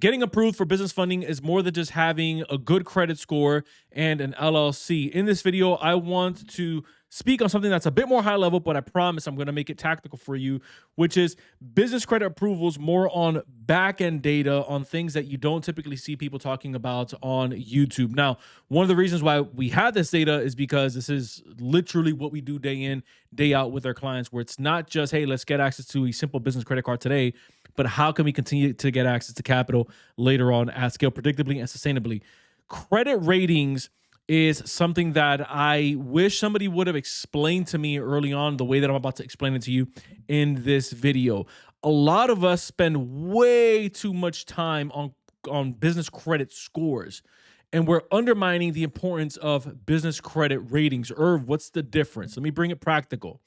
Getting approved for business funding is more than just having a good credit score and an LLC. In this video, I want to speak on something that's a bit more high level, but I promise I'm going to make it tactical for you, which is business credit approvals, more on back end data on things that you don't typically see people talking about on YouTube. Now, one of the reasons why we have this data is because this is literally what we do day in, day out with our clients, where it's not just, hey, let's get access to a simple business credit card today, but how can we continue to get access to capital later on at scale, predictably and sustainably? Credit ratings is something that I wish somebody would have explained to me early on the way that I'm about to explain it to you in this video. A lot of us spend way too much time on business credit scores, and we're undermining the importance of business credit ratings. Irv, what's the difference? Let me bring it practical.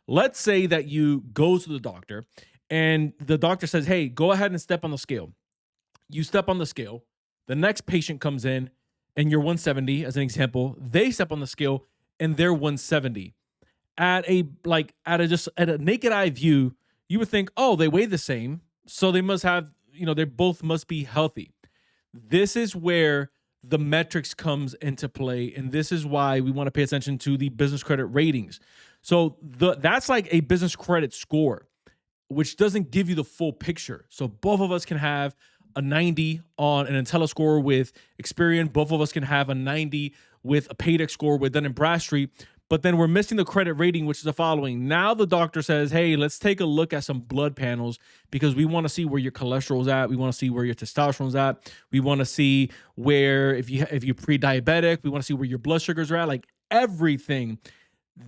Let's say that you go to the doctor and the doctor says, hey, go ahead and step on the scale. You step on the scale. The next patient comes in and you're 170, as an example. They step on the scale and they're 170. At a naked eye view, you would think, oh, they weigh the same, so they must have, they both must be healthy. This is where the metrics comes into play, and this is why we want to pay attention to the business credit ratings. So that's like a business credit score, which doesn't give you the full picture. So both of us can have a 90 on an IntelliScore with Experian. Both of us can have a 90 with a Paydex score with Dun & Bradstreet. But then we're missing the credit rating, which is the following. Now the doctor says, hey, let's take a look at some blood panels because we want to see where your cholesterol's at. We want to see where your testosterone's at. We want to see where, if you're pre-diabetic, we want to see where your blood sugars are at, like everything.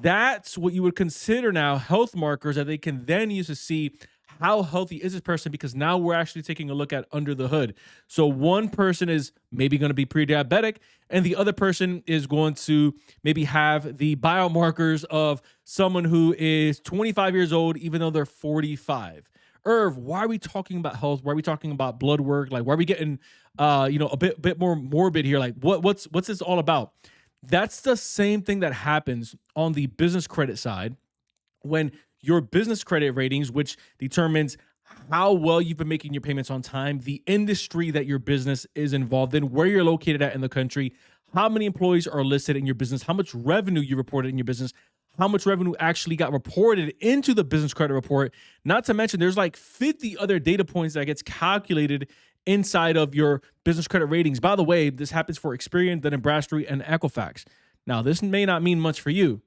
That's what you would consider now health markers that they can then use to see how healthy is this person, because now we're actually taking a look at under the hood. So one person is maybe going to be pre-diabetic and the other person is going to maybe have the biomarkers of someone who is 25 years old, even though they're 45. Irv, why are we talking about health? Why are we talking about blood work? Like, why are we getting, a bit more morbid here? Like, what's this all about? That's the same thing that happens on the business credit side when your business credit ratings, which determines how well you've been making your payments on time, the industry that your business is involved in, where you're located at in the country, how many employees are listed in your business, how much revenue you reported in your business, how much revenue actually got reported into the business credit report. Not to mention there's like 50 other data points that gets calculated inside of your business credit ratings. By the way, this happens for Experian, Dun & Bradstreet, and Equifax. Now, this may not mean much for you,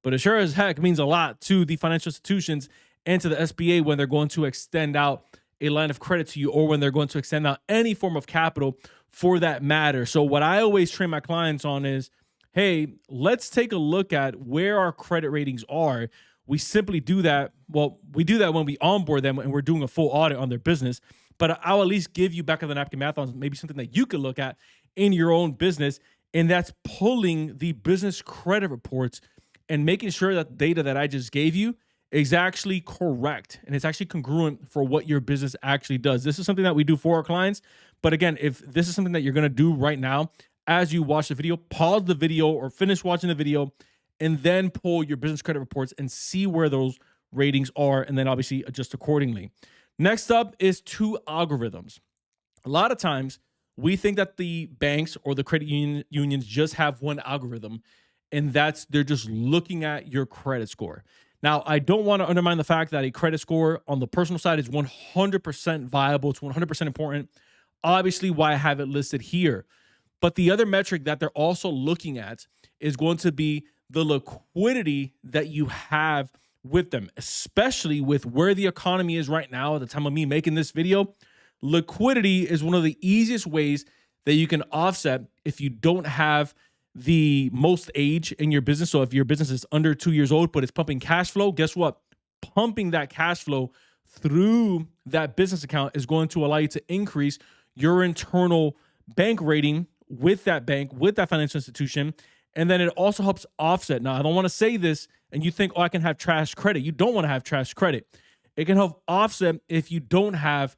but it sure as heck means a lot to the financial institutions and to the SBA when they're going to extend out a line of credit to you, or when they're going to extend out any form of capital for that matter. So what I always train my clients on is, hey, let's take a look at where our credit ratings are. We simply do that. Well, we do that when we onboard them and we're doing a full audit on their business. But I'll at least give you back of the napkin math on maybe something that you could look at in your own business. And that's pulling the business credit reports and making sure that the data that I just gave you is actually correct and it's actually congruent for what your business actually does. This is something that we do for our clients. But again, if this is something that you're going to do right now, as you watch the video, pause the video or finish watching the video and then pull your business credit reports and see where those ratings are, and then obviously adjust accordingly. Next up is two algorithms. A lot of times we think that the banks or the credit unions just have one algorithm, and they're just looking at your credit score. Now, I don't want to undermine the fact that a credit score on the personal side is 100% viable. It's 100% important. Obviously, why I have it listed here. But the other metric that they're also looking at is going to be the liquidity that you have with them, especially with where the economy is right now at the time of me making this video. Liquidity is one of the easiest ways that you can offset if you don't have the most age in your business. So if your business is under 2 years old, but it's pumping cash flow, guess what? Pumping that cash flow through that business account is going to allow you to increase your internal bank rating with that bank, with that financial institution. And then it also helps offset. Now, I don't want to say this and you think, oh, I can have trash credit. You don't want to have trash credit. It can help offset if you don't have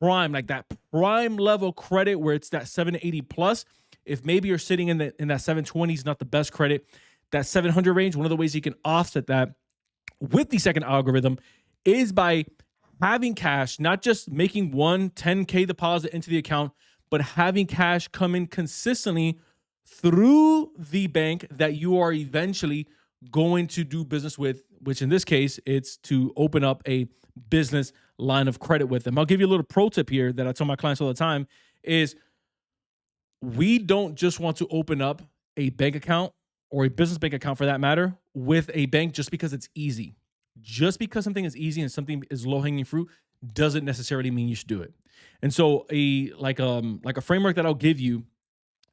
prime, like that prime level credit where it's that 780 plus. If maybe you're sitting in that 720s, not the best credit, that 700 range, one of the ways you can offset that with the second algorithm is by having cash, not just making one 10K deposit into the account, but having cash come in consistently through the bank that you are eventually going to do business with, which in this case, it's to open up a business line of credit with them. I'll give you a little pro tip here that I tell my clients all the time is we don't just want to open up a bank account or a business bank account for that matter with a bank just because it's easy. Just because something is easy and something is low hanging fruit doesn't necessarily mean you should do it. And so like a framework that I'll give you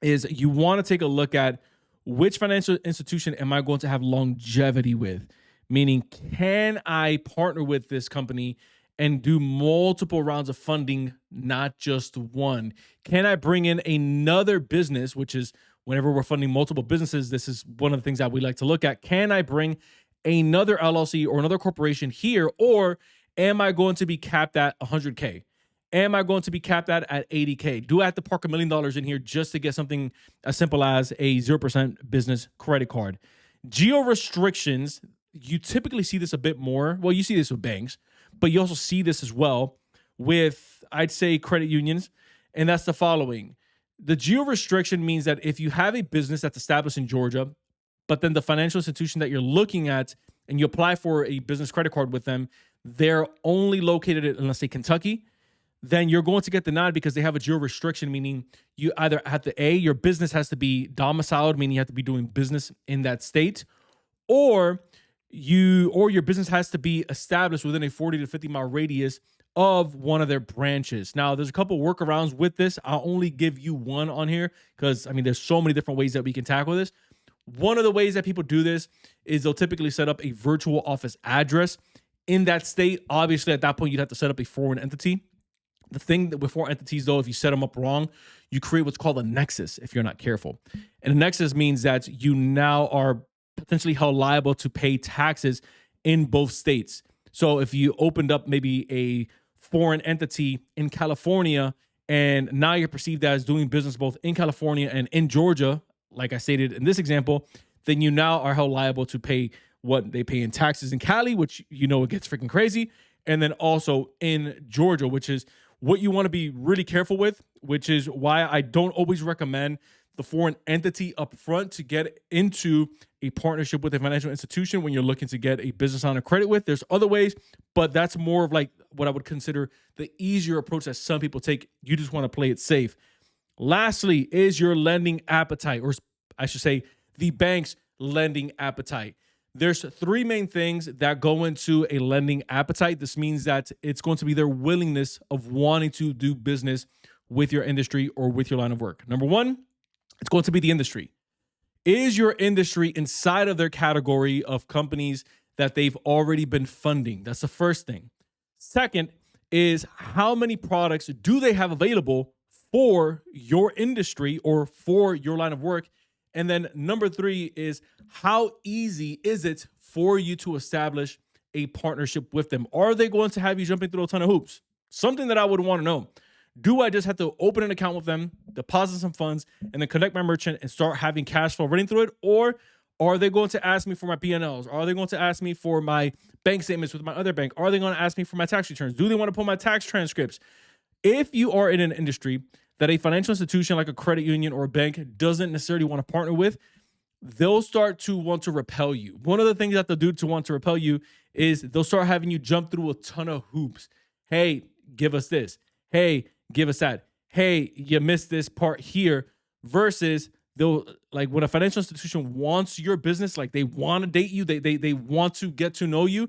is you want to take a look at which financial institution am I going to have longevity with? Meaning, can I partner with this company and do multiple rounds of funding, not just one? Can I bring in another business, which is whenever we're funding multiple businesses, this is one of the things that we like to look at. Can I bring another LLC or another corporation here, or am I going to be capped at 100K? Am I going to be capped at 80K? Do I have to park $1 million in here just to get something as simple as a 0% business credit card? Geo restrictions, you typically see this a bit more. Well, you see this with banks, but you also see this as well with, I'd say, credit unions. And that's the following. The geo restriction means that if you have a business that's established in Georgia, but then the financial institution that you're looking at and you apply for a business credit card with them, they're only located in, let's say, Kentucky, then you're going to get denied because they have a geo restriction, meaning you either have to, your business has to be domiciled, meaning you have to be doing business in that state, or your business has to be established within a 40 to 50 mile radius of one of their branches. Now, there's a couple workarounds with this. I'll only give you one on here because, I mean, there's so many different ways that we can tackle this. One of the ways that people do this is they'll typically set up a virtual office address in that state. Obviously, at that point, you'd have to set up a foreign entity. The thing that with foreign entities, though, if you set them up wrong, you create what's called a nexus if you're not careful. And a nexus means that you now are potentially held liable to pay taxes in both states. So if you opened up maybe a foreign entity in California and now you're perceived as doing business both in California and in Georgia, like I stated in this example, then you now are held liable to pay what they pay in taxes in Cali, which you know it gets freaking crazy, and then also in Georgia, which is what you want to be really careful with, which is why I don't always recommend the foreign entity up front to get into a partnership with a financial institution when you're looking to get a business line of credit with. There's other ways, but that's more of like what I would consider the easier approach that some people take. You just want to play it safe. Lastly, is your lending appetite, or I should say the bank's lending appetite. There's three main things that go into a lending appetite. This means that it's going to be their willingness of wanting to do business with your industry or with your line of work. Number one, it's going to be the industry. Is your industry inside of their category of companies that they've already been funding? That's the first thing. Second is how many products do they have available for your industry or for your line of work? And then number three is how easy is it for you to establish a partnership with them? Are they going to have you jumping through a ton of hoops? Something that I would want to know. Do I just have to open an account with them, deposit some funds, and then connect my merchant and start having cash flow running through it? Or are they going to ask me for my P&Ls? Are they going to ask me for my bank statements with my other bank? Are they going to ask me for my tax returns? Do they want to pull my tax transcripts? If you are in an industry that a financial institution like a credit union or a bank doesn't necessarily want to partner with, they'll start to want to repel you. One of the things that they'll do to want to repel you is they'll start having you jump through a ton of hoops. Hey, give us this. Hey, give us that. Hey, you missed this part here. Versus they'll, like, when a financial institution wants your business, like they want to date you, they want to get to know you,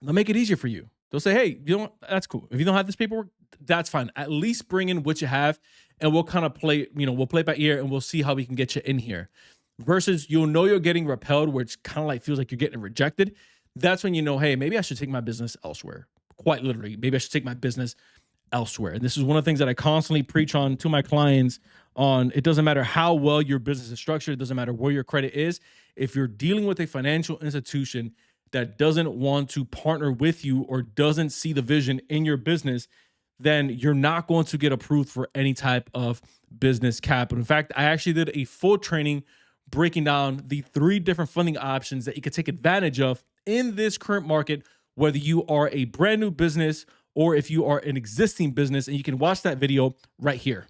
they'll make it easier for you. They'll say, hey, you know, that's cool. If you don't have this paperwork, that's fine. At least bring in what you have and we'll kind of play, we'll play by ear and we'll see how we can get you in here. Versus you'll know you're getting repelled, which kind of like feels like you're getting rejected. That's when you know, hey, maybe I should take my business elsewhere. Quite literally, maybe I should take my business elsewhere. And this is one of the things that I constantly preach on to my clients on. It doesn't matter how well your business is structured. It doesn't matter where your credit is. If you're dealing with a financial institution that doesn't want to partner with you or doesn't see the vision in your business, then you're not going to get approved for any type of business capital. In fact, I actually did a full training breaking down the 3 different funding options that you could take advantage of in this current market whether you are a brand new business or if you are an existing business. And you can watch that video right here.